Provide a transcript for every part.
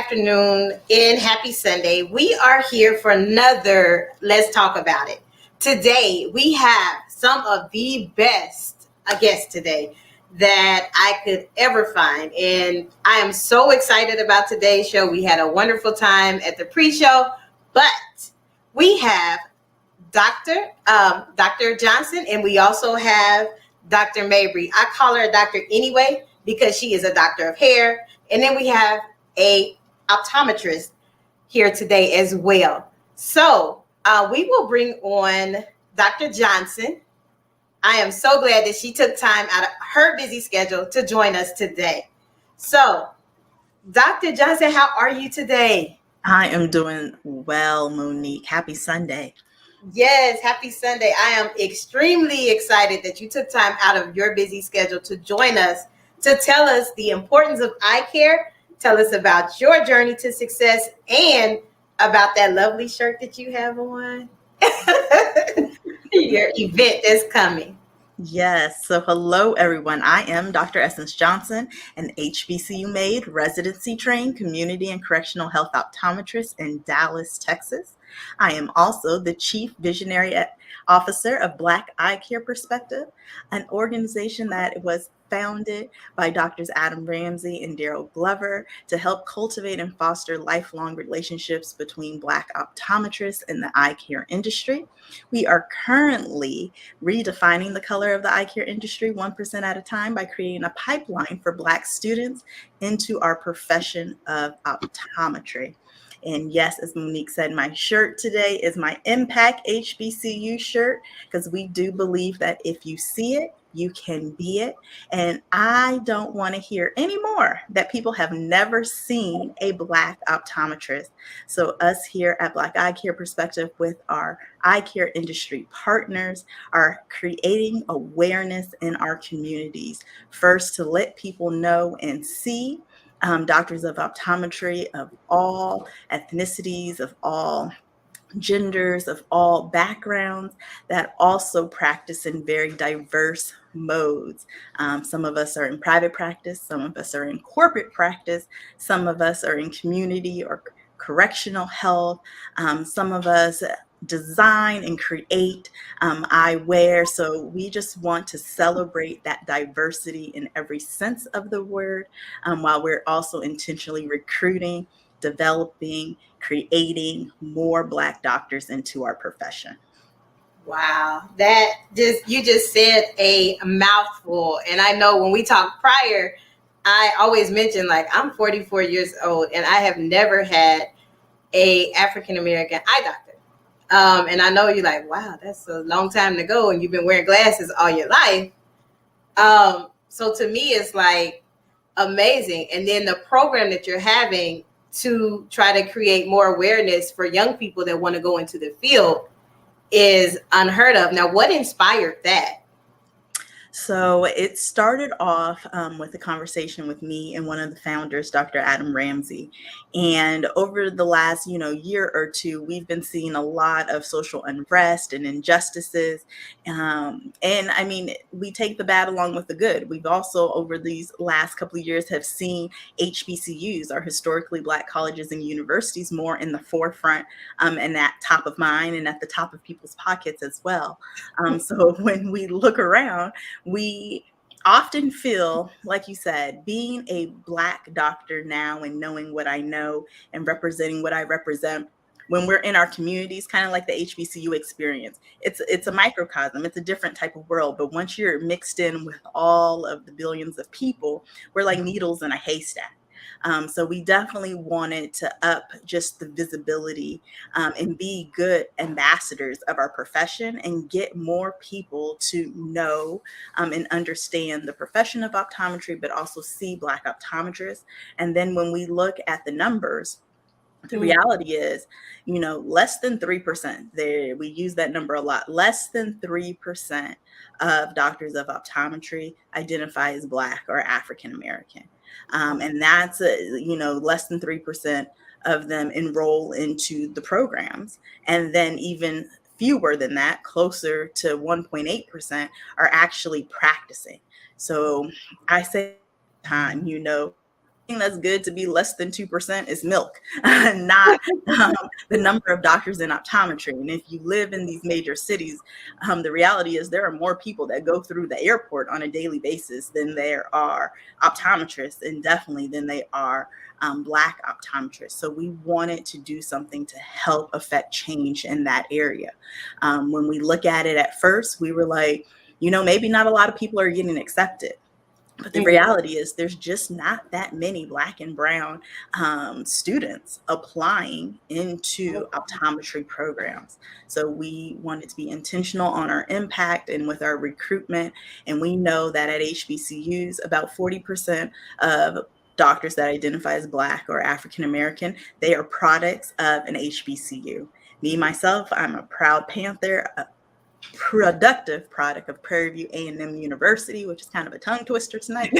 afternoon, and happy Sunday. We are here for another Let's Talk About It. Today, we have some of the best guests today that I could ever find. And I am so excited about today's show. We had a wonderful time at the pre-show, but we have Dr. Johnson, and we also have Dr. Mabrie. I call her a doctor anyway because she is a doctor of hair. And then we have a optometrist here today as well. So we will bring on Dr. Johnson. I am so glad that she took time out of her busy schedule to join us today. So, Dr. Johnson, how are you today? I am doing well, Monique. Happy Sunday. Yes, happy Sunday. I am extremely excited that you took time out of your busy schedule to join us to tell us the importance of eye care, tell us about your journey to success, and about that lovely shirt that you have on. Your event is coming. Yes. So hello, everyone. I am Dr. Essence Johnson, an HBCU made, residency trained community and correctional health optometrist in Dallas, Texas. I am also the Chief Visionary Officer of Black Eye Care Perspective, an organization that was founded by Drs. Adam Ramsey and Daryl Glover to help cultivate and foster lifelong relationships between Black optometrists and the eye care industry. We are currently redefining the color of the eye care industry 1% at a time by creating a pipeline for Black students into our profession of optometry. And yes, as Monique said, my shirt today is my Impact HBCU shirt, because we do believe that if you see it, you can be it. And I don't want to hear anymore that people have never seen a Black optometrist. So us here at Black Eye Care Perspective with our eye care industry partners are creating awareness in our communities. First, to let people know and see doctors of optometry of all ethnicities, of all genders, of all backgrounds, that also practice in very diverse modes. Some of us are in private practice, some of us are in corporate practice, some of us are in community or correctional health, some of us design and create eyewear. So we just want to celebrate that diversity in every sense of the word, while we're also intentionally recruiting, developing, creating more Black doctors into our profession. Wow, you just said a mouthful. And I know when we talked prior, I always mention, like, I'm 44 years old and I have never had a African American eye doctor. And I know you're like, wow, that's a long time to go, and you've been wearing glasses all your life. So to me, it's like amazing. And then the program that you're having to try to create more awareness for young people that want to go into the field is unheard of. Now, what inspired that? So it started off with a conversation with me and one of the founders, Dr. Adam Ramsey. And over the last, year or two, we've been seeing a lot of social unrest and injustices. And I mean, we take the bad along with the good. We've also, over these last couple of years, have seen HBCUs, our historically Black colleges and universities, more in the forefront and at top of mind and at the top of people's pockets as well. So when we look around, we often feel, like you said, being a Black doctor now and knowing what I know and representing what I represent, when we're in our communities, kind of like the HBCU experience, it's a microcosm. It's a different type of world. But once you're mixed in with all of the billions of people, we're like needles in a haystack. So we definitely wanted to up just the visibility and be good ambassadors of our profession and get more people to know and understand the profession of optometry, but also see Black optometrists. And then when we look at the numbers, the reality is, less than 3%, we use that number a lot, less than 3% of doctors of optometry identify as Black or African American. And that's, less than 3% of them enroll into the programs. And then even fewer than that, closer to 1.8%, are actually practicing. So I say time, that's good to be less than 2% is milk, not the number of doctors in optometry. And if you live in these major cities, the reality is there are more people that go through the airport on a daily basis than there are optometrists, and definitely than they are Black optometrists. So we wanted to do something to help affect change in that area. When we look at it at first, we were like, maybe not a lot of people are getting accepted. But the reality is there's just not that many Black and brown students applying into optometry programs. So we wanted to be intentional on our impact and with our recruitment. And we know that at HBCUs, about 40% of doctors that identify as Black or African American, they are products of an HBCU. Me, myself, I'm a proud Panther, productive product of Prairie View A&M University, which is kind of a tongue twister tonight.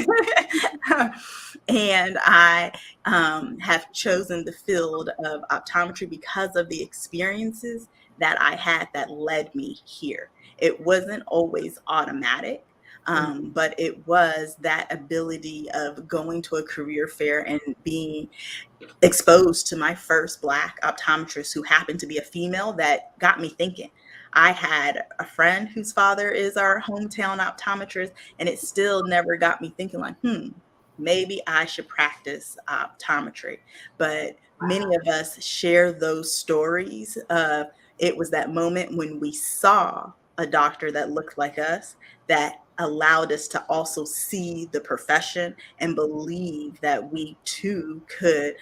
And I have chosen the field of optometry because of the experiences that I had that led me here. It wasn't always automatic. But it was that ability of going to a career fair and being exposed to my first Black optometrist, who happened to be a female, that got me thinking. I had a friend whose father is our hometown optometrist, and it still never got me thinking like, maybe I should practice optometry. But many of us share those stories. It was that moment when we saw a doctor that looked like us that allowed us to also see the profession and believe that we too could,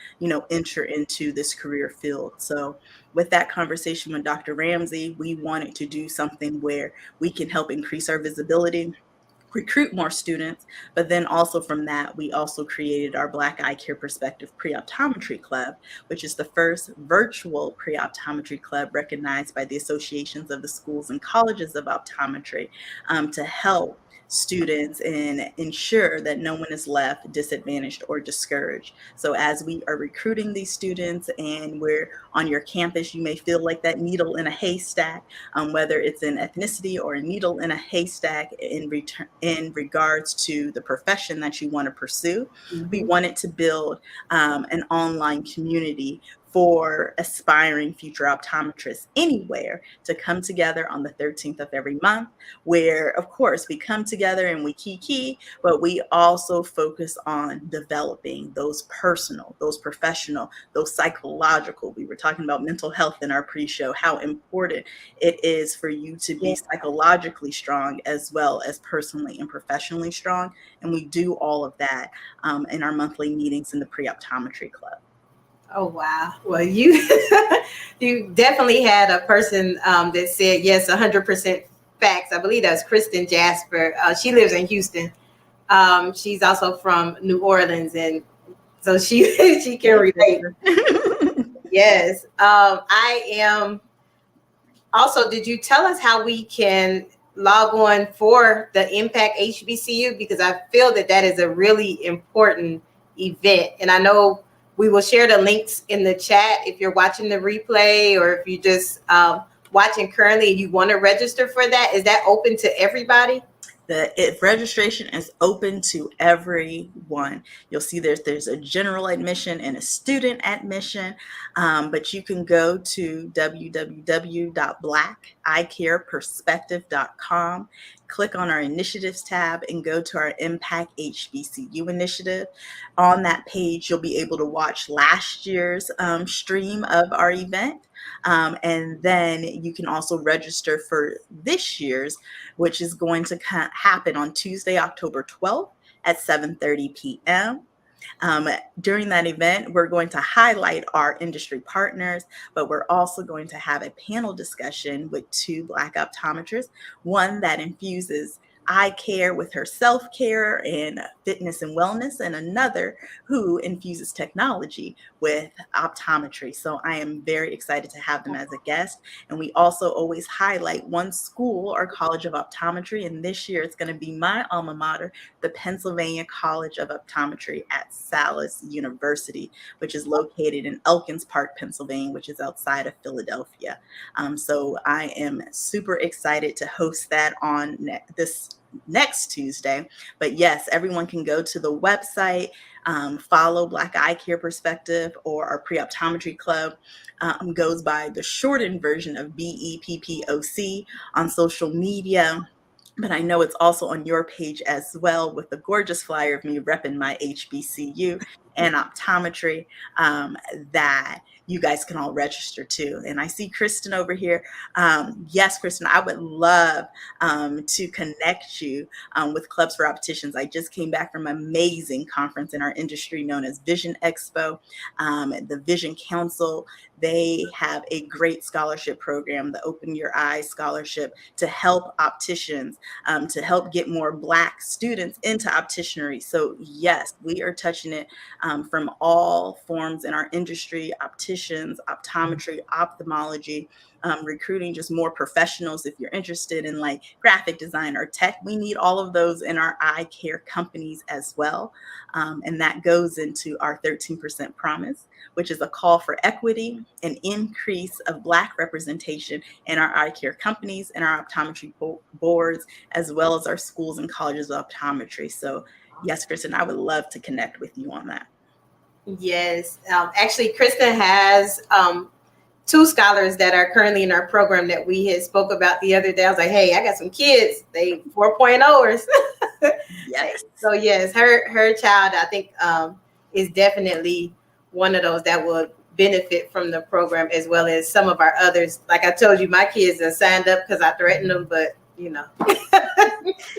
enter into this career field. So with that conversation with Dr. Ramsey, we wanted to do something where we can help increase our visibility, recruit more students, but then also from that, we also created our Black Eye Care Perspective Pre-Optometry Club, which is the first virtual pre-optometry club recognized by the associations of the schools and colleges of optometry, to help students and ensure that no one is left disadvantaged or discouraged. So as we are recruiting these students and we're on your campus, you may feel like that needle in a haystack, whether it's an ethnicity or a needle in a haystack in regards to the profession that you want to pursue. We wanted to build an online community for aspiring future optometrists anywhere to come together on the 13th of every month, where, of course, we come together and we kiki, but we also focus on developing those personal, those professional, those psychological. We were talking about mental health in our pre-show, how important it is for you to be psychologically strong as well as personally and professionally strong. And we do all of that in our monthly meetings in the Pre-Optometry Club. Oh, wow. Well, you you definitely had a person that said, yes, 100% facts. I believe that was Kristen Jasper. She lives in Houston. She's also from New Orleans, and so she can relate. Yes. I am. Also, did you tell us how we can log on for the Impact HBCU? Because I feel that is a really important event. And I know we will share the links in the chat if you're watching the replay, or if you just watching currently and you want to register for that. Is that open to everybody? If registration is open to everyone. You'll see there's a general admission and a student admission, but you can go to www.blackeyecareperspective.com, click on our initiatives tab, and go to our Impact HBCU initiative. On that page, you'll be able to watch last year's stream of our event. And then you can also register for this year's, which is going to happen on Tuesday, October 12th at 7:30 p.m. During that event, we're going to highlight our industry partners, but we're also going to have a panel discussion with two Black optometrists, one that infuses eye care with her self-care and fitness and wellness, and another who infuses technology with optometry. So I am very excited to have them as a guest. And we also always highlight one school or college of optometry. And this year it's going to be my alma mater, the Pennsylvania College of Optometry at Salus University, which is located in Elkins Park, Pennsylvania, which is outside of Philadelphia. So I am super excited to host that on this next Tuesday. But yes, everyone can go to the website, follow Black Eye Care Perspective, or our pre-optometry club goes by the shortened version of BEPPOC on social media. But I know it's also on your page as well, with the gorgeous flyer of me repping my HBCU and optometry, that you guys can all register too. And I see Kristen over here. Yes, Kristen, I would love to connect you with Clubs for Opticians. I just came back from an amazing conference in our industry known as Vision Expo. The Vision Council, they have a great scholarship program, the Open Your Eyes Scholarship, to help opticians, to help get more Black students into opticianry. So yes, we are touching it from all forms in our industry: opticians, optometry, ophthalmology, recruiting just more professionals. If you're interested in like graphic design or tech, we need all of those in our eye care companies as well. And that goes into our 13% promise, which is a call for equity and increase of Black representation in our eye care companies and our optometry boards, as well as our schools and colleges of optometry. So yes, Kristen, I would love to connect with you on that. Yes. Actually, Kristen has two scholars that are currently in our program that we had spoke about the other day. I was like, hey, I got some kids. They 4.0ers. Yes. So yes, her child, I think, is definitely one of those that will benefit from the program, as well as some of our others. Like I told you, my kids are signed up because I threatened them, but you know.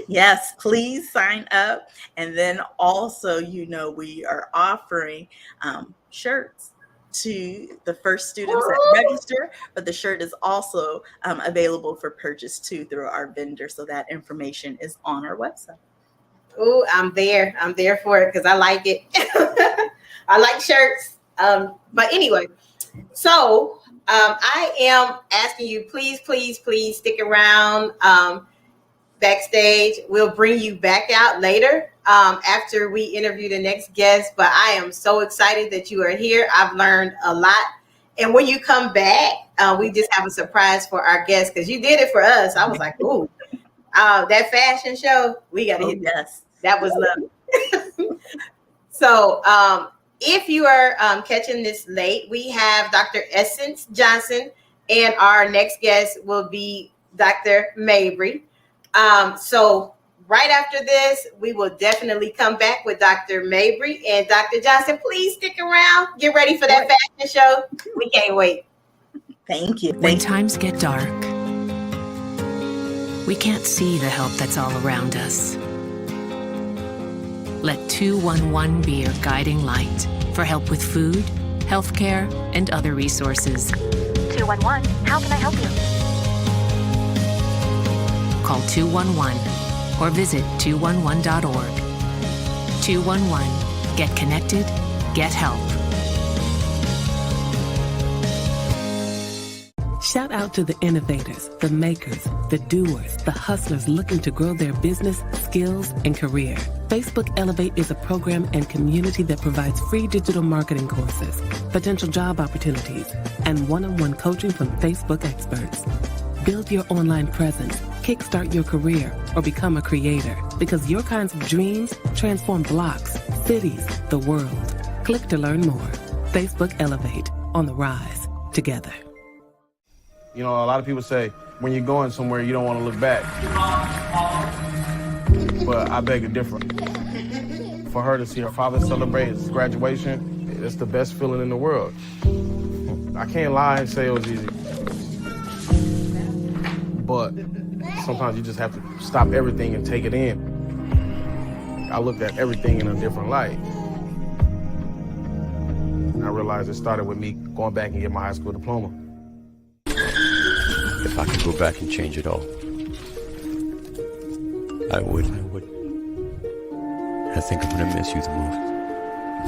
Yes, please sign up. And then also, we are offering shirts to the first students that register, but the shirt is also available for purchase too through our vendor. So that information is on our website. Oh, I'm there for it because I like it. I like shirts. But anyway, so I am asking you, please stick around backstage. We'll bring you back out later after we interview the next guest. But I am so excited that you are here. I've learned a lot. And when you come back, we just have a surprise for our guests because you did it for us. I was like, ooh, that fashion show, we got to hit. Yes. That was love. So if you are catching this late, we have Dr. Essence Johnson, and our next guest will be Dr. Mabrie. So right after this, we will definitely come back with Dr. Mabrie and Dr. Johnson. Please stick around. Get ready for that fashion show. We can't wait. Thank you. When times get dark, we can't see the help that's all around us. Let 211 be your guiding light for help with food, healthcare, and other resources. 211, how can I help you? Call 211 or visit 211.org. 211, get connected, get help. Shout out to the innovators, the makers, the doers, the hustlers looking to grow their business, skills, and career. Facebook Elevate is a program and community that provides free digital marketing courses, potential job opportunities, and one-on-one coaching from Facebook experts. Build your online presence, kickstart your career, or become a creator, because your kinds of dreams transform blocks, cities, the world. Click to learn more. Facebook Elevate, on the rise, together. You know, a lot of people say when you're going somewhere, you don't want to look back. But I beg to differ. For her to see her father celebrate his graduation, it's the best feeling in the world. I can't lie and say it was easy. But sometimes you just have to stop everything and take it in. I looked at everything in a different light. I realized it started with me going back and getting my high school diploma. If I could go back and change it all, I would. I think I'm gonna miss you the most.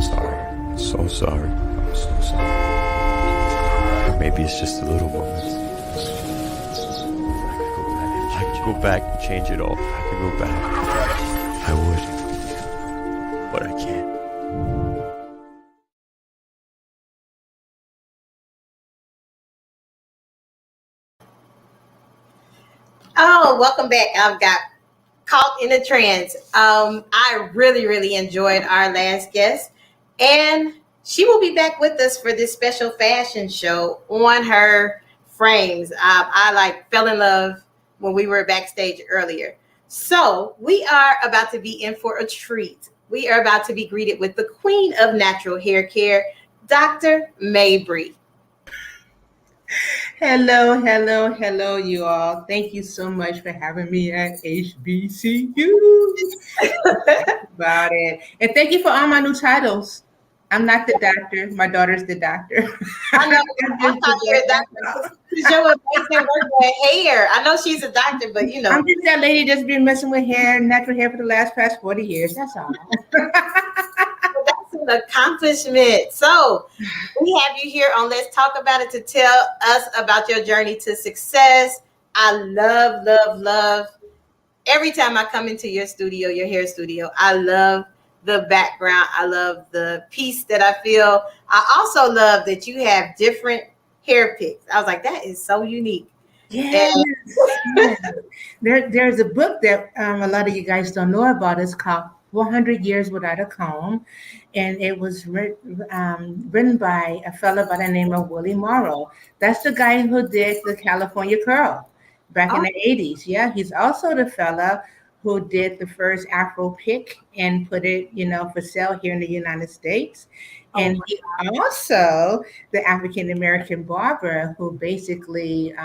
Sorry. So sorry. I'm so sorry. Maybe it's just a little moment. If I could go back and change it all, if I could go back, I would. But I can't. Oh, welcome back. I've got Caught in a Trance. I really, really enjoyed our last guest, and she will be back with us for this special fashion show on her frames. I like fell in love when we were backstage earlier. So we are about to be in for a treat. We are about to be greeted with the queen of natural hair care, Dr. Mabrie. Hello, hello, hello, you all. Thank you so much for having me at HBCU. About it. And thank you for all my new titles. I'm not the doctor. My daughter's the doctor. I know. I thought you were a doctor. Your amazing work with hair. I know she's a doctor, but you know. I'm just that lady that's been messing with hair, natural hair for the past 40 years. That's all. That's an accomplishment. So we have you here on Let's Talk About It to tell us about your journey to success. I love, love, love. Every time I come into your studio, your hair studio, I love the background. I love the piece that I feel. I also love that you have different hair picks. I was like, that is so unique. Yes. There's a book that a lot of you guys don't know about. It's called 400 Years Without a Comb. And it was written by a fellow by the name of Willie Morrow. That's the guy who did the California Curl back in the 80s. Yeah, he's also the fella who did the first Afro pick and put it, for sale here in the United States. And he also the African-American barber who basically,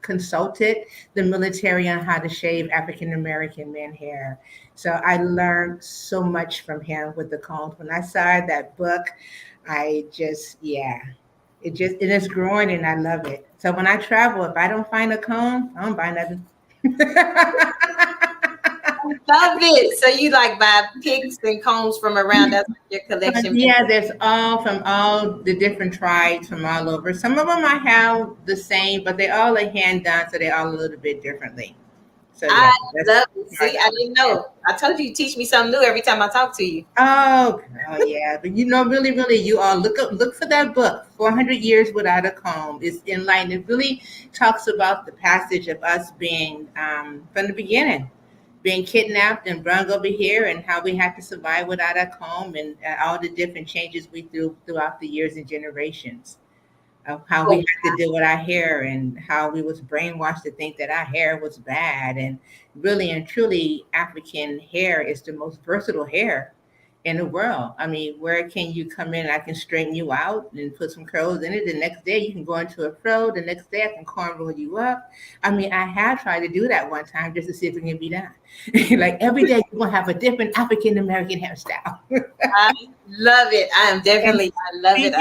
consulted the military on how to shave African-American men hair. So I learned so much from him with the combs. When I saw that book, it is growing and I love it. So when I travel, if I don't find a comb, I don't buy nothing. Love it. So you like buy picks and combs from around that's your collection. Yeah, there's from all the different tribes from all over. Some of them I have the same, but they all are hand done, so they're all a little bit differently. So yeah, I love it. See, I didn't know. I told you teach me something new every time I talk to you. Oh yeah, but really, really, you all look for that book, 400 Years Without a Comb. It's enlightening. It really talks about the passage of us being from the beginning, being kidnapped and brought over here, and how we had to survive without a comb, and all the different changes we do throughout the years and generations. Of how we had to deal with our hair and how we was brainwashed to think that our hair was bad. And really and truly, African hair is the most versatile hair in the world. I mean, where can you come in? I can straighten you out and put some curls in it. The next day you can go into a fro. The next day I can cornroll you up. I mean, I have tried to do that one time just to see if it can be done. Like every day you're going to have a different African-American hairstyle. I love it. I love it.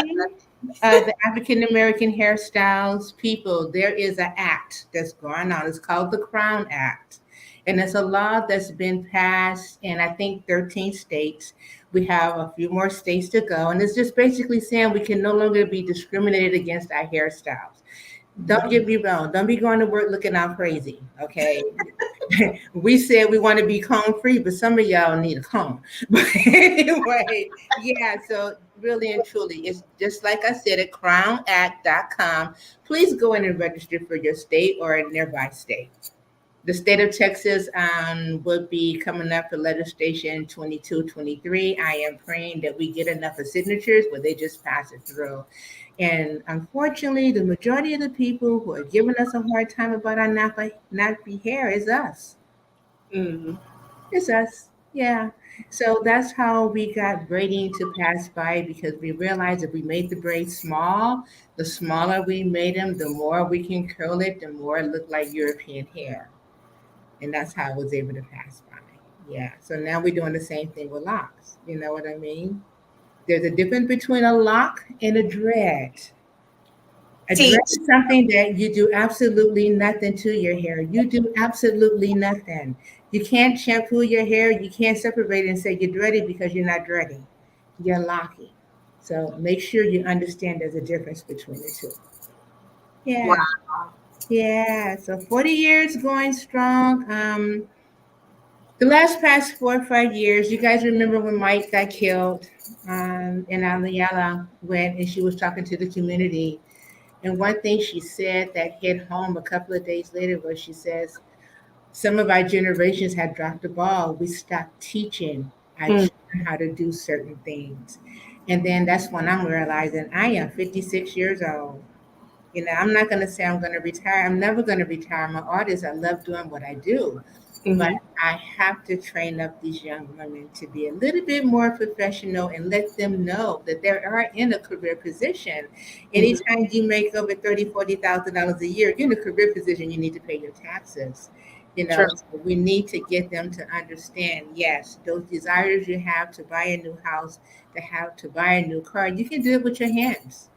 The African-American hairstyles, people, there is an act that's going on. It's called the Crown Act. And it's a law that's been passed in, I think, 13 states. We have a few more states to go. And it's just basically saying we can no longer be discriminated against our hairstyles. Don't get me wrong. Don't be going to work looking out crazy, okay? We said we want to be comb-free, but some of y'all need a comb. But anyway, yeah, so really and truly, it's just like I said at crownact.com. Please go in and register for your state or a nearby state. The state of Texas will be coming up for legislation 2223. I am praying that we get enough of signatures where they just pass it through. And unfortunately, the majority of the people who are giving us a hard time about our nappy hair is us. Mm-hmm. It's us, yeah. So that's how we got braiding to pass by, because we realized if we made the braids small, the smaller we made them, the more we can curl it, the more it looked like European hair. And that's how I was able to pass by. Yeah. So now we're doing the same thing with locks. You know what I mean? There's a difference between a lock and a dread. A dread is something that you do absolutely nothing to your hair. You do absolutely nothing. You can't shampoo your hair. You can't separate it and say you're dreading because you're not dreading. You're locking. So make sure you understand there's a difference between the two. Yeah. Wow. Yeah. So 40 years going strong. The past 4 or 5 years, you guys remember when Mike got killed in Aliala and she was talking to the community. And one thing she said that hit home a couple of days later was she says, Some of our generations had dropped the ball. We stopped teaching our Mm. children how to do certain things. And then that's when I'm realizing I am 56 years old. I'm not going to say I'm going to retire. I'm never going to retire. I'm an artist. I love doing what I do. But I have to train up these young women to be a little bit more professional and let them know that they are in a career position. Anytime you make over $30,000-$40,000 a year, you're in a career position, you need to pay your taxes. True. So we need to get them to understand, yes, those desires you have to buy a new house, to buy a new car, you can do it with your hands.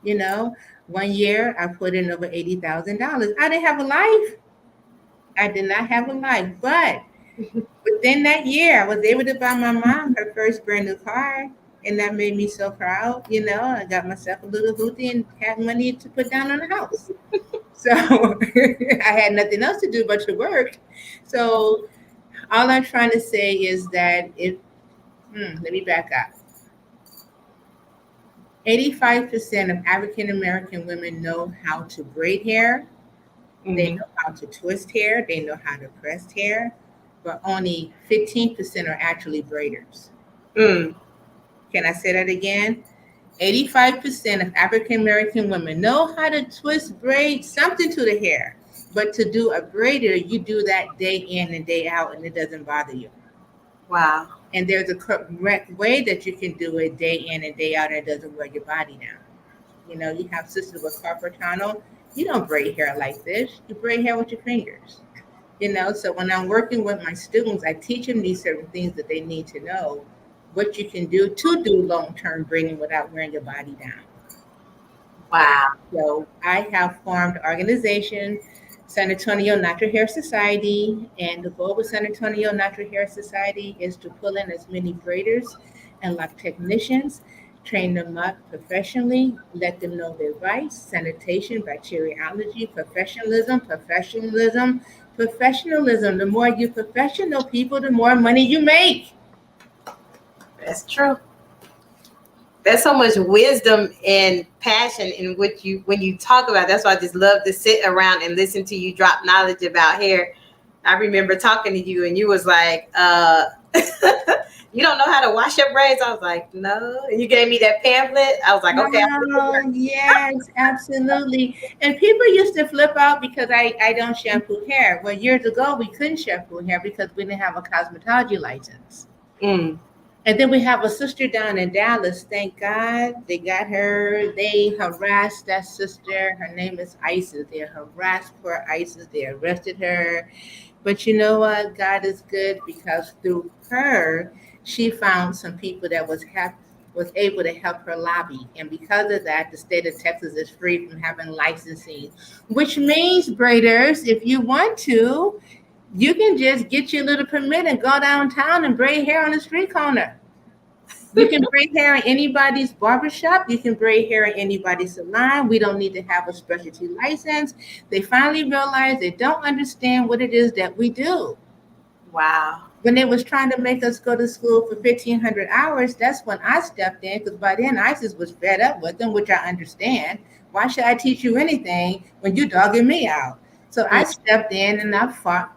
1 year I put in over $80,000. I didn't have a life. I did not have a life, but within that year, I was able to buy my mom her first brand new car, and that made me so proud. I got myself a little hoopty and had money to put down on the house. So I had nothing else to do but to work. So all I'm trying to say is that let me back up. 85% of African American women know how to braid hair. They know how to twist hair. They know how to press hair. But only 15% are actually braiders. Can I say that again? 85% of African American women know how to twist, braid, something to the hair. But to do a braider, you do that day in and day out, and it doesn't bother you. Wow. And there's a correct way that you can do it day in and day out, and it doesn't wear your body down. You have sisters with carpal tunnel. You don't braid hair like this. You braid hair with your fingers. So when I'm working with my students, I teach them these certain things that they need to know, what you can do to do long-term braiding without wearing your body down. Wow. So I have formed an organization, San Antonio Natural Hair Society, and the goal with San Antonio Natural Hair Society is to pull in as many braiders and lock technicians, train them up professionally, let them know their rights, sanitation, bacteriology, professionalism. The more you professional people, the more money you make. That's true. There's so much wisdom and passion in what when you talk about. That's why I just love to sit around and listen to you drop knowledge about hair. I remember talking to you and you was like, you don't know how to wash your braids? I was like, no. And you gave me that pamphlet. I was like, okay. Oh, yes, absolutely. And people used to flip out because I don't shampoo hair. Well, years ago, we couldn't shampoo hair because we didn't have a cosmetology license. And then we have a sister down in Dallas. Thank God they got her. They harassed that sister. Her name is Isis. They harassed poor Isis. They arrested her. But you know what? God is good because through her, she found some people that was able to help her lobby. And because of that, the state of Texas is free from having licensing, which means, braiders, if you want to, you can just get your little permit and go downtown and braid hair on the street corner. You can braid hair in anybody's barbershop. You can braid hair in anybody's salon. We don't need to have a specialty license. They finally realized they don't understand what it is that we do. Wow. When they was trying to make us go to school for 1,500 hours, that's when I stepped in, because by then ISIS was fed up with them, which I understand. Why should I teach you anything when you dogging me out? So I stepped in and I fought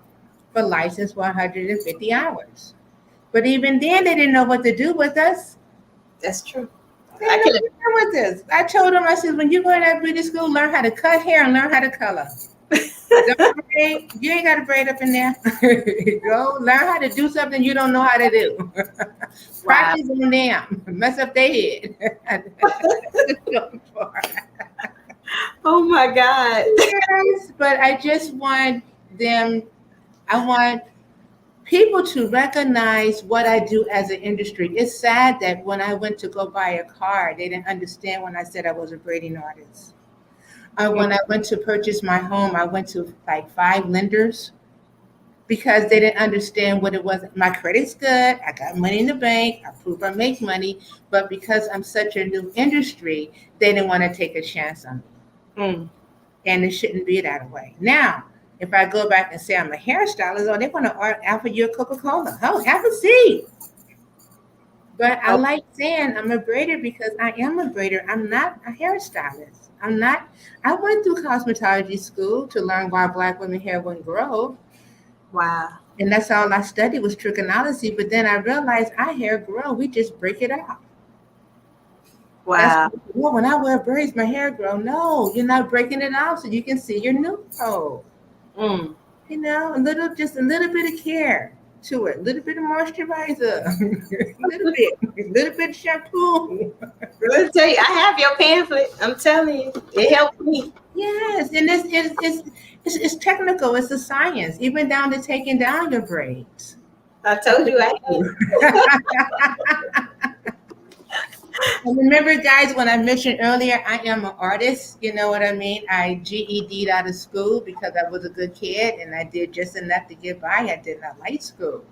for license for 150 hours. But even then, they didn't know what to do with us. That's true. They didn't know what to do with this. I told them, I said, when you go to that beauty school, learn how to cut hair and learn how to color. Don't braid. You ain't got to braid up in there. Go learn how to do something you don't know how to do. Practice on them. Mess up their head. Oh my God. Yes, but I just want I want people to recognize what I do as an industry. It's sad that when I went to go buy a car, they didn't understand when I said I was a braiding artist. When I went to purchase my home, I went to like 5 lenders because they didn't understand what it was. My credit's good. I got money in the bank. I prove I make money. But because I'm such a new industry, they didn't want to take a chance on me. And it shouldn't be that way. Now, if I go back and say I'm a hairstylist, they want to offer you a Coca-Cola. Oh, have a seat. But I like saying I'm a braider because I am a braider. I'm not a hairstylist. I went through cosmetology school to learn why Black women hair wouldn't grow. Wow. And that's all I studied was trigonometry. But then I realized our hair grow. We just break it out. That's Wow. well, when I wear braids, my hair grow. No, you're not breaking it out so you can see your new growth. Mm. You know, just a little bit of care to it, a little bit of moisturizer, a little bit of shampoo. Let me tell you, I have your pamphlet. I'm telling you, it helped me. Yes, and it's technical. It's a science, even down to taking down your braids. I told you I had. And remember, guys, when I mentioned earlier, I am an artist. You know what I mean? I GED'd out of school because I was a good kid and I did just enough to get by. I did not like school.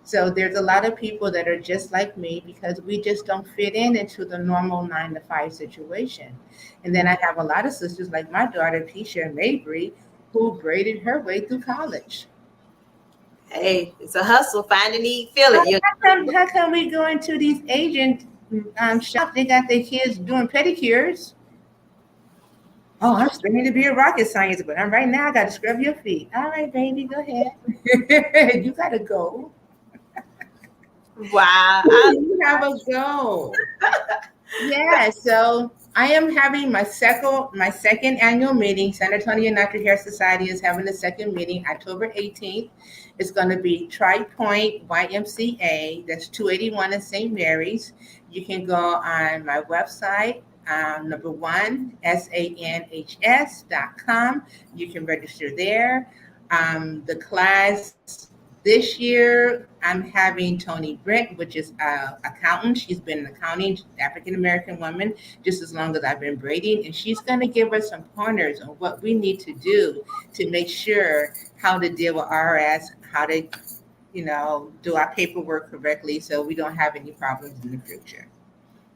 So there's a lot of people that are just like me because we just don't fit into the normal 9 to 5 situation. And then I have a lot of sisters like my daughter, Keisha and Mabrie, who braided her way through college. Hey, it's a hustle. Find a need, feel it. How come we go into these agent shops? They got their kids doing pedicures. Oh, I'm studying to be a rocket scientist, but right now I got to scrub your feet. All right, baby, go ahead. You got to go. Wow. You have a go. Yeah, so I am having my second annual meeting. San Antonio Natural Hair Society is having the second meeting October 18th. It's going to be Tri-Point YMCA. That's 281 in St. Mary's. You can go on my website, number one, sanhs.com. You can register there. The class this year, I'm having Tony Brent, which is an accountant. She's been an accounting African-American woman just as long as I've been braiding. And she's going to give us some pointers on what we need to do to make sure how to deal with RS, how to, do our paperwork correctly so we don't have any problems in the future.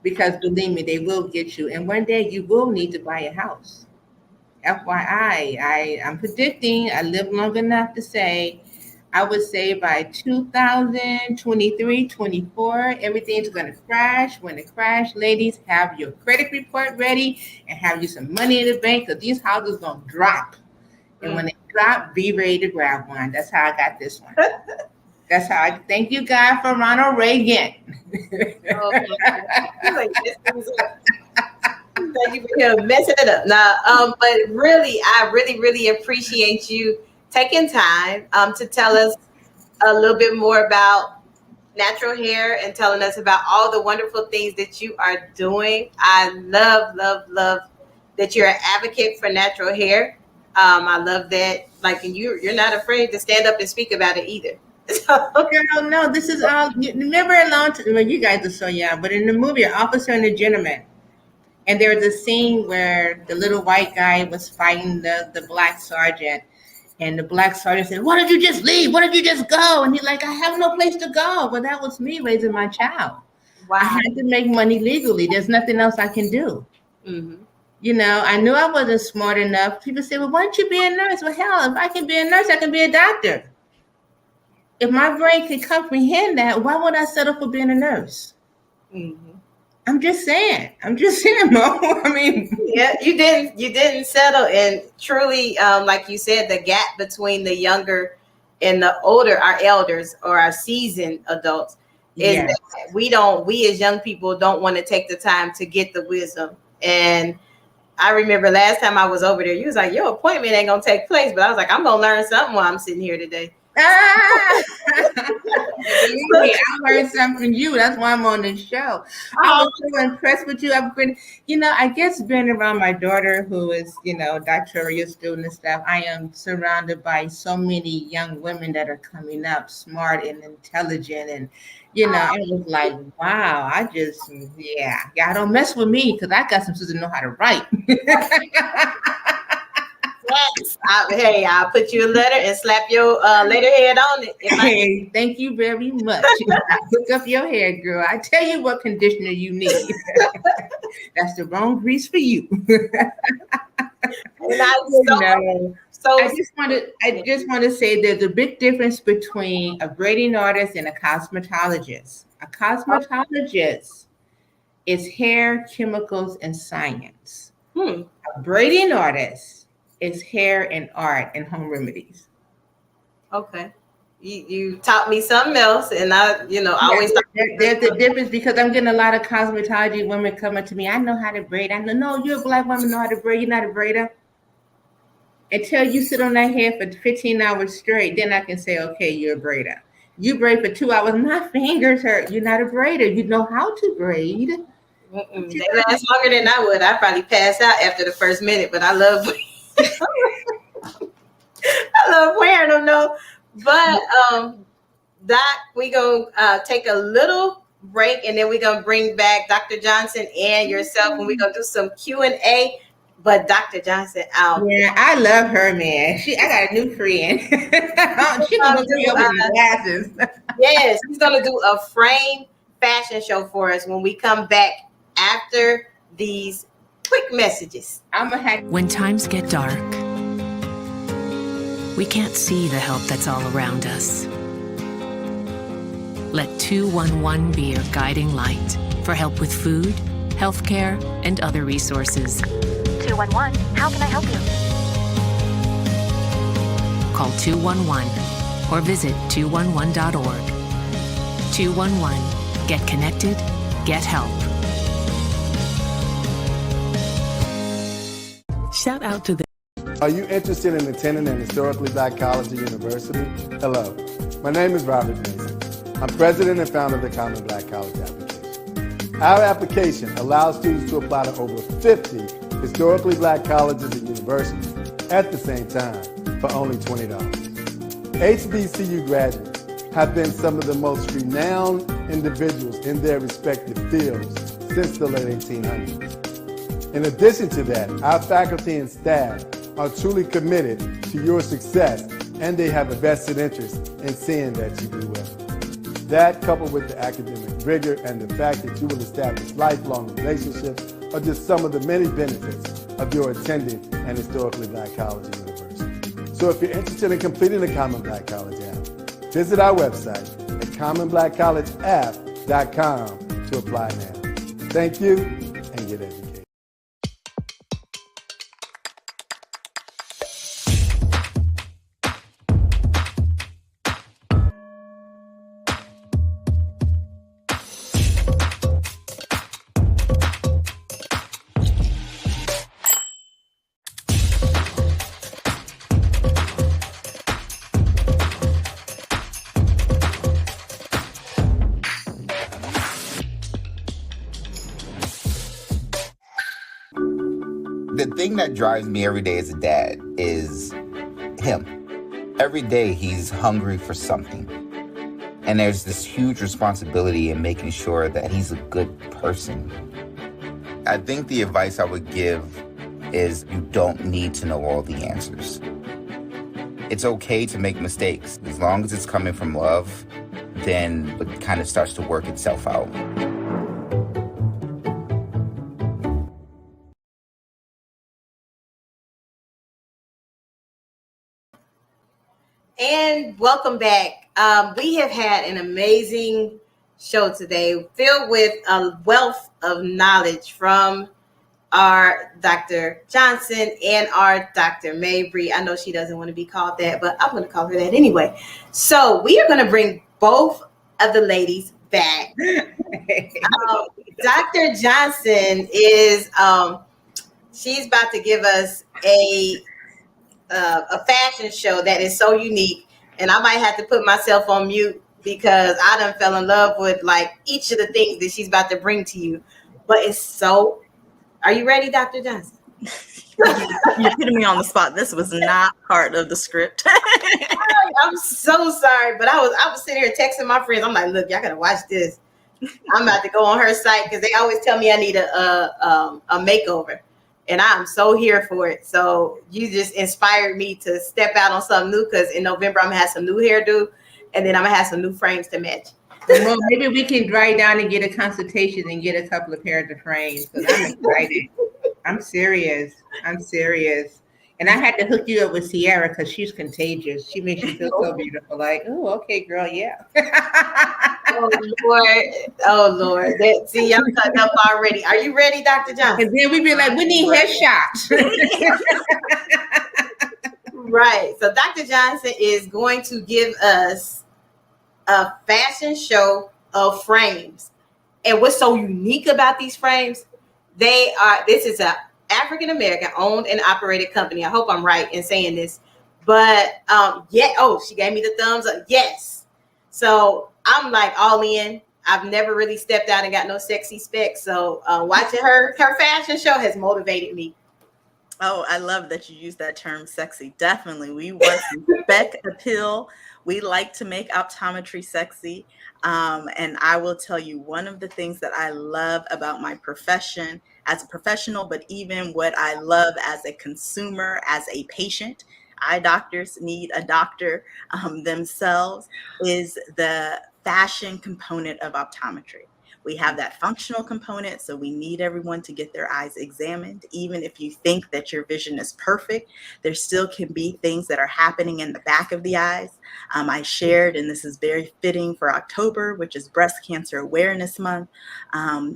Because believe me, they will get you. And one day you will need to buy a house. FYI, I'm predicting, I live long enough to say, I would say by 2023, 24, everything's going to crash. When it crashes, ladies, have your credit report ready and have you some money in the bank because these houses going to drop. And when they drop, be ready to grab one. That's how I got this one. That's how I thank you, God, for Ronald Reagan. Thank you for messing it up. Now, but really, I really appreciate you taking time to tell us a little bit more about natural hair and telling us about all the wonderful things that you are doing. I love that you're an advocate for natural hair. I love that, like, and you're not afraid to stand up and speak about it either. Girl, no, this is all. Remember a long time. Well, you guys are so young, but in the movie, Officer and the Gentleman, and there was a scene where the little white guy was fighting the black sergeant. And the black sergeant said, "Why don't you just leave? Why don't you just go?" And he's like, "I have no place to go." Well, that was me raising my child. Wow. I had to make money legally. There's nothing else I can do. Mm-hmm. I knew I wasn't smart enough. People say, "Well, why don't you be a nurse?" Well, hell, if I can be a nurse, I can be a doctor. If my brain can comprehend that, why would I settle for being a nurse? Mm-hmm. I'm just saying, Mo. I mean, yeah, you didn't settle, and truly, like you said, the gap between the younger and the older, our elders or our seasoned adults, is that we as young people don't want to take the time to get the wisdom. And I remember last time I was over there, you was like, "Your appointment ain't gonna take place," but I was like, "I'm gonna learn something while I'm sitting here today." I learned something from you. That's why I'm on this show. I was so impressed with you. I've been, I guess being around my daughter who is, doctoral student and stuff, I am surrounded by so many young women that are coming up smart and intelligent. And, I was like, wow, y'all don't mess with me because I got some sisters that know how to write. Yes. I'll put you a letter and slap your letterhead on it. Hey, thank you very much. Hook up your hair, girl. I tell you what conditioner you need. That's the wrong grease for you. I just want to say there's a big difference between a braiding artist and a cosmetologist. A cosmetologist is hair, chemicals, and science. A braiding artist is hair and art and home remedies. Okay. you taught me something else, and I always thought There's the difference because I'm getting a lot of cosmetology women coming to me. I know how to braid. I know, no, you're a black woman, know how to braid. You're not a braider. Until you sit on that hair for 15 hours straight, then I can say, okay, you're a braider. You braid for 2 hours, my fingers hurt. You're not a braider. You know how to braid. they last longer than I would. I probably pass out after the first minute, but I love I love wearing them though. But Doc, we gonna take a little break, and then we're gonna bring back Dr. Johnson and yourself, and we're gonna do some Q&A. But Dr. Johnson out. Yeah, I love her, man. I got a new friend. She's gonna hook me up with glasses. Yes, he's gonna do a frame fashion show for us when we come back after these quick messages. When times get dark, we can't see the help that's all around us. Let 211 be your guiding light for help with food, healthcare, and other resources. 211, how can I help you? Call 211 or visit 211.org. 211, get connected, get help. Shout out to the Are you interested in attending an historically black college or university? Hello, my name is Robert Mason. I'm president and founder of the Common Black College application. Our application allows students to apply to over 50 historically black colleges and universities at the same time for only $20. HBCU graduates have been some of the most renowned individuals in their respective fields since the late 1800s. In addition to that, our faculty and staff are truly committed to your success, and they have a vested interest in seeing that you do well. That, coupled with the academic rigor and the fact that you will establish lifelong relationships, are just some of the many benefits of your attending an historically black college or university. So if you're interested in completing the Common Black College app, visit our website at commonblackcollegeapp.com to apply now. Thank you, and get educated. The thing that drives me every day as a dad is him. Every day he's hungry for something. And there's this huge responsibility in making sure that he's a good person. I think the advice I would give is you don't need to know all the answers. It's okay to make mistakes. As long as it's coming from love, then it kind of starts to work itself out. And welcome back. We have had an amazing show today, filled with a wealth of knowledge from our Dr. Johnson and our Dr. Mabrie. I know she doesn't want to be called that, but I'm going to call her that anyway. So we are going to bring both of the ladies back. Dr. Johnson is, she's about to give us a fashion show that is so unique, and I might have to put myself on mute because I done fell in love with like each of the things that she's about to bring to you. But it's so, are you ready, Dr. Johnson? You're putting me on the spot. This was not part of the script. I'm so sorry, but I was sitting here texting my friends. I'm like, look, y'all gotta watch this. I'm about to go on her site because they always tell me I need a makeover. And I'm so here for it. So you just inspired me to step out on something new, because in November, I'm going to have some new hairdo, and then I'm going to have some new frames to match. Well, maybe we can drive down and get a consultation and get a couple of pairs of frames, because I'm excited. I'm serious. And I had to hook you up with Sierra because she's contagious. She makes you feel so beautiful. Like, oh, okay, girl, yeah. Oh, Lord. See, I'm cutting up already. Are you ready, Dr. Johnson? And then we be like, we need headshots. Right. So Dr. Johnson is going to give us a fashion show of frames. And what's so unique about these frames, this is a African American owned and operated company. I hope I'm right in saying this. But she gave me the thumbs up. Yes. So I'm like all in. I've never really stepped out and got no sexy specs. So watching her fashion show has motivated me. Oh, I love that you use that term sexy. Definitely. We want some spec appeal. We like to make optometry sexy. And I will tell you, one of the things that I love about my profession as a professional, but even what I love as a consumer, as a patient, eye doctors need a doctor themselves, is the fashion component of optometry. We have that functional component, so we need everyone to get their eyes examined. Even if you think that your vision is perfect, there still can be things that are happening in the back of the eyes. I shared, and this is very fitting for October, which is Breast Cancer Awareness Month,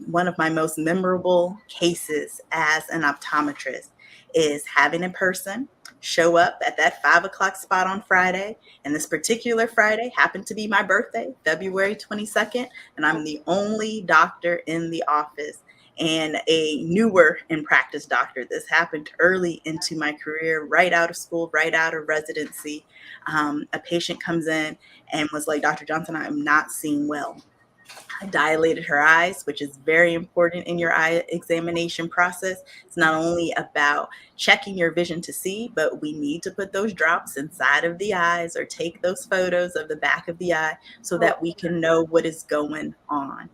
one of my most memorable cases as an optometrist is having a person show up at that 5 o'clock spot on Friday. And this particular Friday happened to be my birthday, February 22nd. And I'm the only doctor in the office and a newer in practice doctor. This happened early into my career, right out of school, right out of residency. A patient comes in and was like, Dr. Johnson, I am not seeing well. I dilated her eyes, which is very important in your eye examination process. It's not only about checking your vision to see, but we need to put those drops inside of the eyes or take those photos of the back of the eye so that we can know what is going on.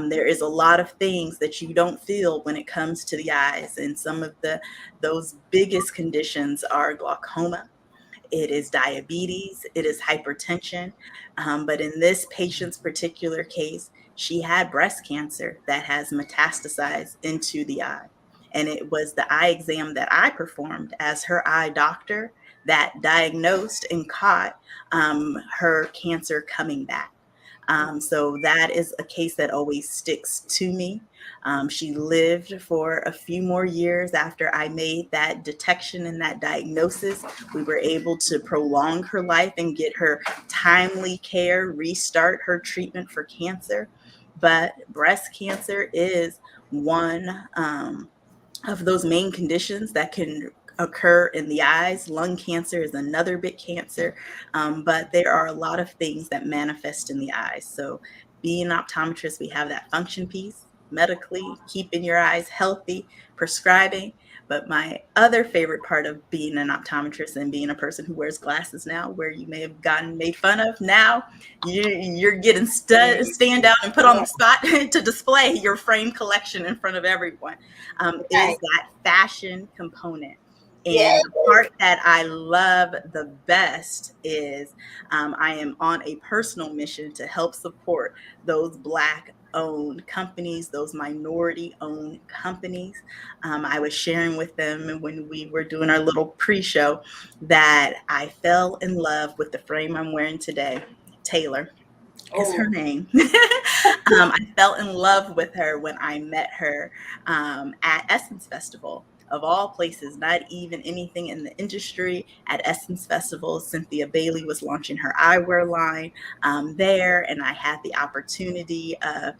There is a lot of things that you don't feel when it comes to the eyes, and some of those biggest conditions are glaucoma. It is diabetes, it is hypertension. But in this patient's particular case, she had breast cancer that has metastasized into the eye. And it was the eye exam that I performed as her eye doctor that diagnosed and caught her cancer coming back. So that is a case that always sticks to me. She lived for a few more years after I made that detection and that diagnosis. We were able to prolong her life and get her timely care, restart her treatment for cancer. But breast cancer is one of those main conditions that can occur in the eyes. Lung cancer is another big cancer, but there are a lot of things that manifest in the eyes. So being an optometrist, we have that function piece, medically, keeping your eyes healthy, prescribing. But my other favorite part of being an optometrist and being a person who wears glasses now, where you may have gotten made fun of, now you're getting stand out and put on the spot to display your frame collection in front of everyone, is that fashion component. And the part that I love the best is I am on a personal mission to help support those Black-owned companies, those minority-owned companies. I was sharing with them when we were doing our little pre-show that I fell in love with the frame I'm wearing today. Taylor is her name. I fell in love with her when I met her at Essence Festival. Of all places, not even anything in the industry. At Essence Festival, Cynthia Bailey was launching her eyewear line there, and I had the opportunity of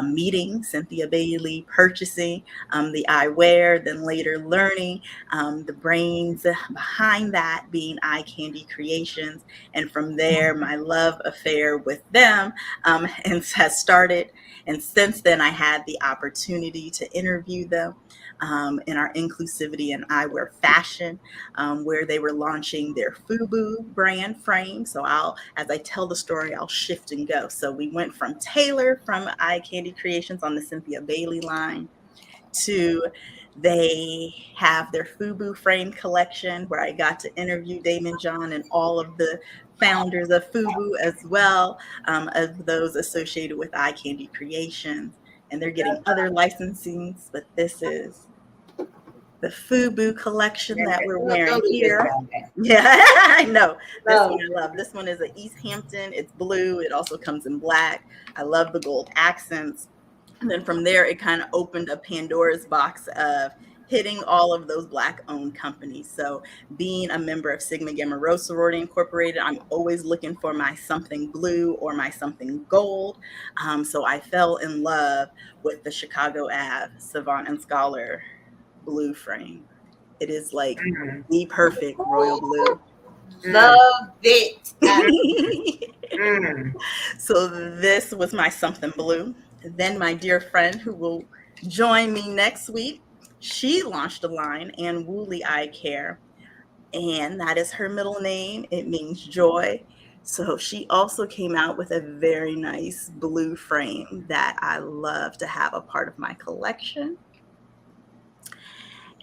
meeting Cynthia Bailey, purchasing the eyewear, then later learning the brains behind that being Eye Candy Creations. And from there, my love affair with them has started. And since then, I had the opportunity to interview them in our inclusivity and eyewear fashion, where they were launching their FUBU brand frame. So as I tell the story, I'll shift and go. So we went from Taylor from Eye Candy Creations on the Cynthia Bailey line to they have their FUBU frame collection, where I got to interview Damon John and all of the founders of FUBU, as well as those associated with Eye Candy Creations. And they're getting other licensings, but this is the FUBU collection that we're wearing here. Yeah, I know. This one I love. This one is an East Hampton. It's blue. It also comes in black. I love the gold accents. And then from there, it kind of opened a Pandora's box of, hitting all of those Black-owned companies. So being a member of Sigma Gamma Rho Sorority Incorporated, I'm always looking for my something blue or my something gold. So I fell in love with the Chicago Ave Savant and Scholar blue frame. It is like the perfect royal blue. Love it. So this was my something blue. Then my dear friend who will join me next week, she launched a line, and Woolly Eye Care, and that is her middle name. It means joy. So she also came out with a very nice blue frame that I love to have a part of my collection.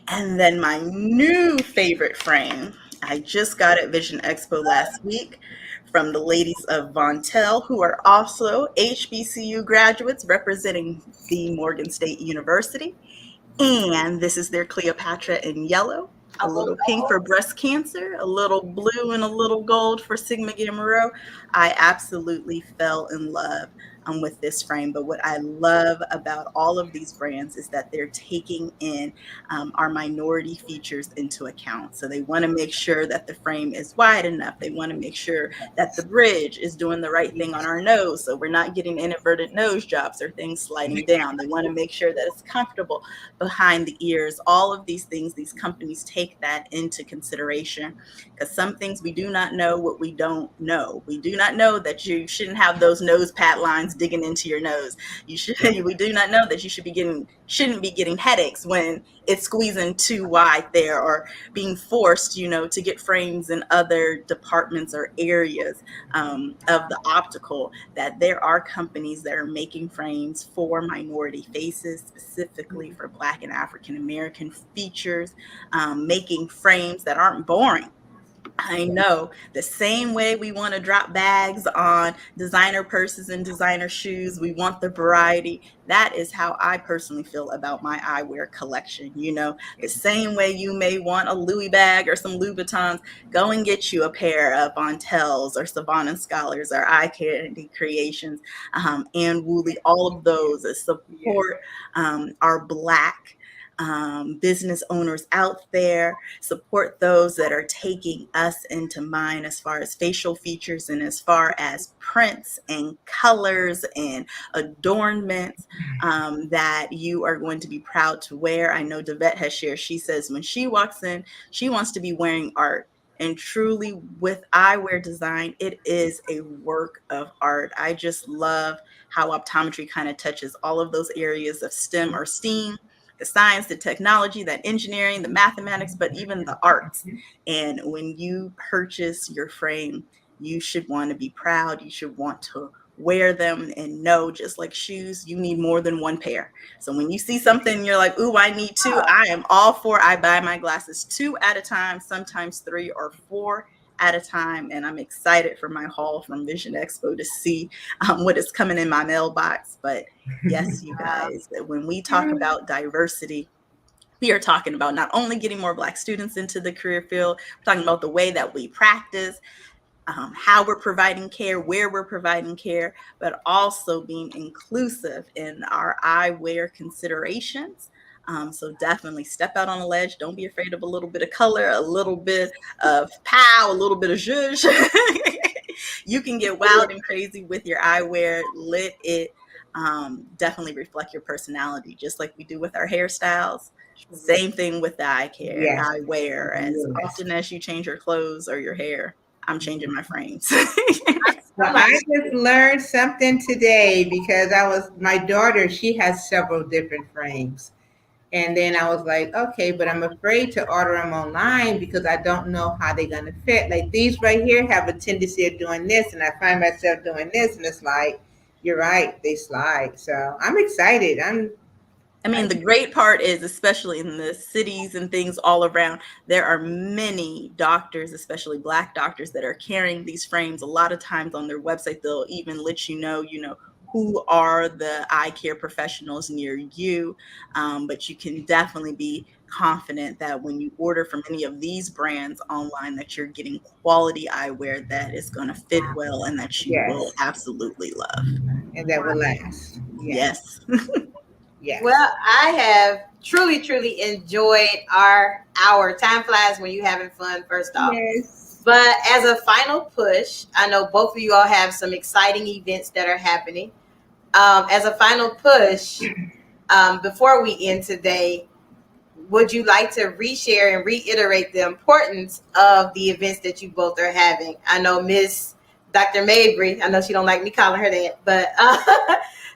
And then my new favorite frame, I just got at Vision Expo last week from the ladies of Von Tell, who are also HBCU graduates representing the Morgan State University. And this is their Cleopatra in yellow, a little pink for breast cancer, a little blue and a little gold for Sigma Gamma Rho. I absolutely fell in love with this frame. But what I love about all of these brands is that they're taking in our minority features into account. So they want to make sure that the frame is wide enough. They want to make sure that the bridge is doing the right thing on our nose, so we're not getting inverted nose jobs or things sliding down. They want to make sure that it's comfortable behind the ears. All of these things, these companies take that into consideration, because some things we do not know what we don't know. We do not know that you shouldn't have those nose pad lines digging into your nose. We do not know that you shouldn't be getting headaches when it's squeezing too wide there, or being forced, to get frames in other departments or areas of the optical. That there are companies that are making frames for minority faces, specifically for Black and African American features, making frames that aren't boring. I know the same way we want to drop bags on designer purses and designer shoes, we want the variety. That is how I personally feel about my eyewear collection. The same way you may want a Louis bag or some Louboutins, go and get you a pair of Von Tells or Savant and Scholars or Eye Candy Creations, and Woolly. All of those that support our Black business owners out there, support those that are taking us into mind as far as facial features and as far as prints and colors and adornments that you are going to be proud to wear. I know Davette has shared, she says when she walks in, she wants to be wearing art. And truly, with eyewear design, it is a work of art. I just love how optometry kind of touches all of those areas of STEM or STEAM, the science, the technology, that engineering, the mathematics, but even the arts. And when you purchase your frame, you should want to be proud. You should want to wear them and know, just like shoes, you need more than one pair. So when you see something, you're like, ooh, I need two. I am all for, I buy my glasses 2 at a time, sometimes 3 or 4 at a time. And I'm excited for my haul from Vision Expo to see what is coming in my mailbox. But yes, you guys, when we talk about diversity, we are talking about not only getting more Black students into the career field, we're talking about the way that we practice, how we're providing care, where we're providing care, but also being inclusive in our eyewear considerations. So definitely step out on a ledge. Don't be afraid of a little bit of color, a little bit of pow, a little bit of zhuzh. You can get wild and crazy with your eyewear. Let it definitely reflect your personality, just like we do with our hairstyles. Same thing with the eye care, eyewear. As often as you change your clothes or your hair, I'm changing my frames. Well, I just learned something today because my daughter, she has several different frames. And then I was like, okay, but I'm afraid to order them online because I don't know how they're going to fit. Like these right here have a tendency of doing this, and I find myself doing this, and it's like, you're right, they slide. So I'm excited. The great part is, especially in the cities and things all around, there are many doctors, especially Black doctors, that are carrying these frames. A lot of times on their website, they'll even let you know, who are the eye care professionals near you. But you can definitely be confident that when you order from any of these brands online, that you're getting quality eyewear that is going to fit well and that you will absolutely love. And that will last. Yes. Yes. Well, I have truly, truly enjoyed our hour. Time flies when you're having fun, first off. Yes. But as a final push, I know both of you all have some exciting events that are happening. As a final push, before we end today, would you like to reshare and reiterate the importance of the events that you both are having? I know Miss Dr. Mabrie, I know she don't like me calling her that, but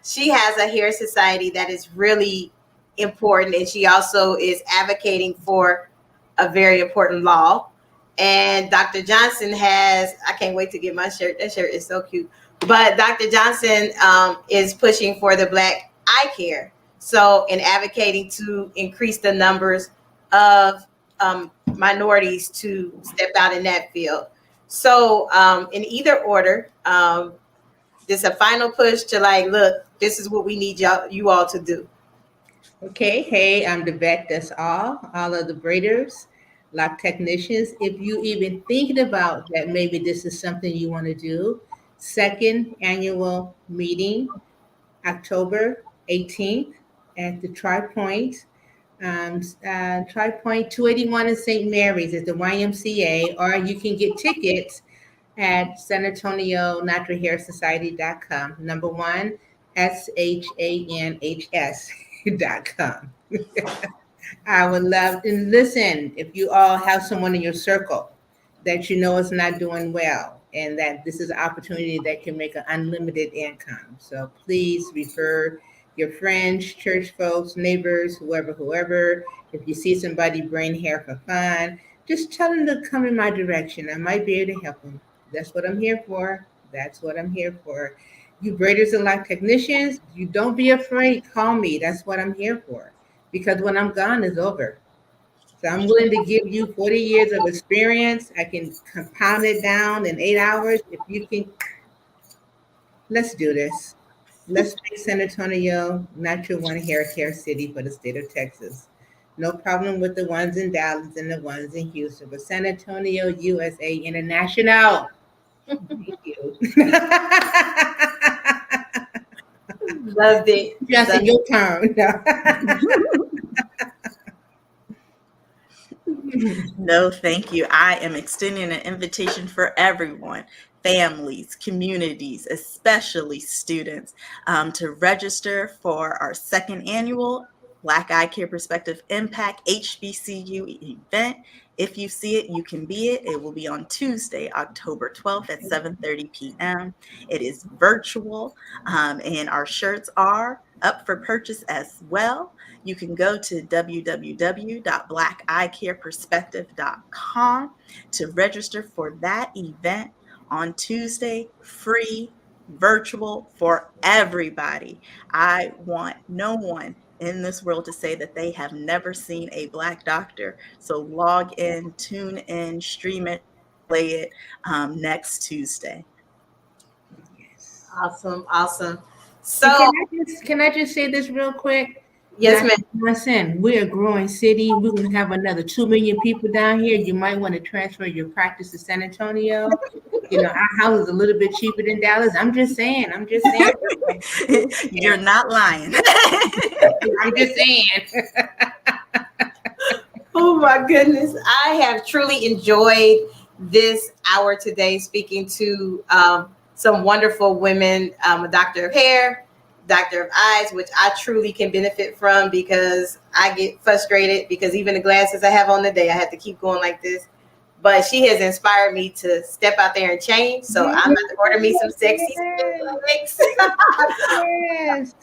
she has a hair society that is really important, and she also is advocating for a very important law. And Dr. Johnson has, I can't wait to get my shirt. That shirt is so cute. But Dr. Johnson is pushing for the Black eye care. So, in advocating to increase the numbers of minorities to step out in that field. So, in either order, this a final push to like, look, this is what we need you all to do. Okay. Hey, I'm Davette. That's all of the braiders, lock technicians. If you even thinking about that, maybe this is something you want to do. Second annual meeting, October 18th at the Tri-Point. Tri-Point 281 in St. Mary's at the YMCA, or you can get tickets at San Antonio Natural Hair Society.com. Number one, SHANHS.com. I would love to listen if you all have someone in your circle that you know is not doing well, and that this is an opportunity that can make an unlimited income. So please refer your friends, church folks, neighbors, whoever. If you see somebody braiding hair for fun, just tell them to come in my direction. I might be able to help them. That's what I'm here for. You braiders and lock technicians, you don't be afraid. Call me. That's what I'm here for. Because when I'm gone, it's over. So I'm willing to give you 40 years of experience. I can compound it down in 8 hours. If you can, let's do this. Let's make San Antonio Natural One Hair Care City for the state of Texas. No problem with the ones in Dallas and the ones in Houston, but San Antonio, USA International. Thank you. Loved it. Just your turn. No, thank you. I am extending an invitation for everyone, families, communities, especially students, to register for our second annual Black Eye Care Perspective Impact HBCU event. If you see it, you can be it. It will be on Tuesday, October 12th at 7:30 p.m. It is virtual, and our shirts are up for purchase as well. You can go to www.blackeyecareperspective.com to register for that event on Tuesday, free, virtual for everybody. I want no one in this world to say that they have never seen a Black doctor. So log in, tune in, stream it, play it next Tuesday. Awesome. So can I just say this real quick? Yes, ma'am. Listen, we're a growing city. We're going to have another 2 million people down here. You might want to transfer your practice to San Antonio. You know, our house is a little bit cheaper than Dallas. I'm just saying. You're not lying. I'm just saying. Oh my goodness. I have truly enjoyed this hour today speaking to some wonderful women, a doctor of hair, doctor of eyes, which I truly can benefit from because I get frustrated because even the glasses I have on today, I have to keep going like this. But she has inspired me to step out there and change. So I'm going to order me some sexy wigs. Yes.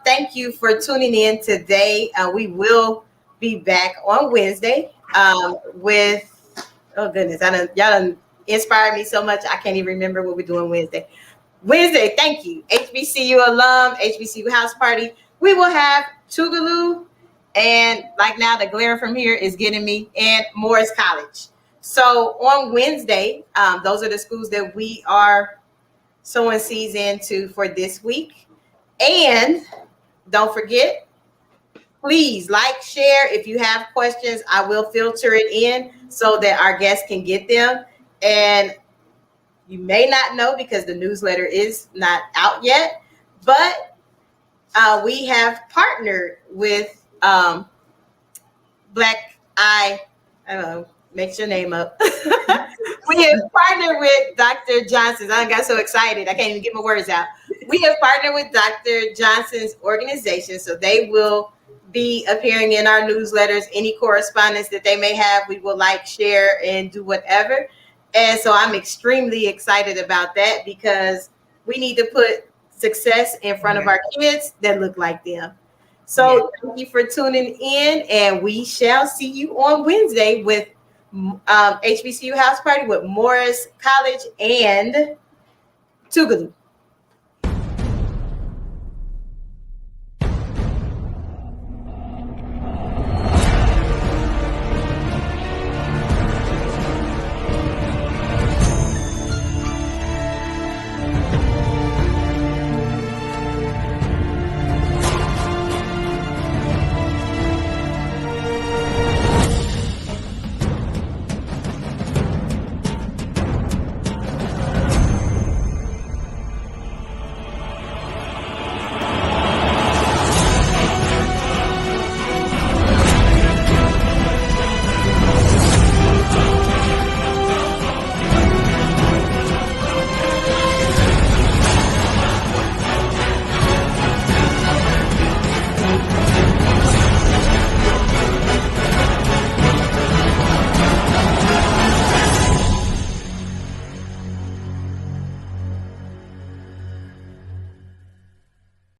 Thank you for tuning in today. We will be back on Wednesday with, oh goodness, y'all done inspired me so much. I can't even remember what we're doing Wednesday. Thank you. HBCU alum, HBCU house party. We will have Tougaloo, and like now the glare from here is getting me, and Morris College. So on Wednesday, those are the schools that we are sowing seeds into for this week. And don't forget, please like, share. If you have questions, I will filter it in so that our guests can get them. And you may not know because the newsletter is not out yet, but we have partnered with Black Eye. I don't know. Mix your name up. We have partnered with Dr. Johnson's. I got so excited. I can't even get my words out. We have partnered with Dr. Johnson's organization, so they will be appearing in our newsletters. Any correspondence that they may have, we will like, share, and do whatever. And so I'm extremely excited about that because we need to put success in front of our kids that look like them. So thank you for tuning in, and we shall see you on Wednesday with HBCU House Party with Morris College and Tougaloo.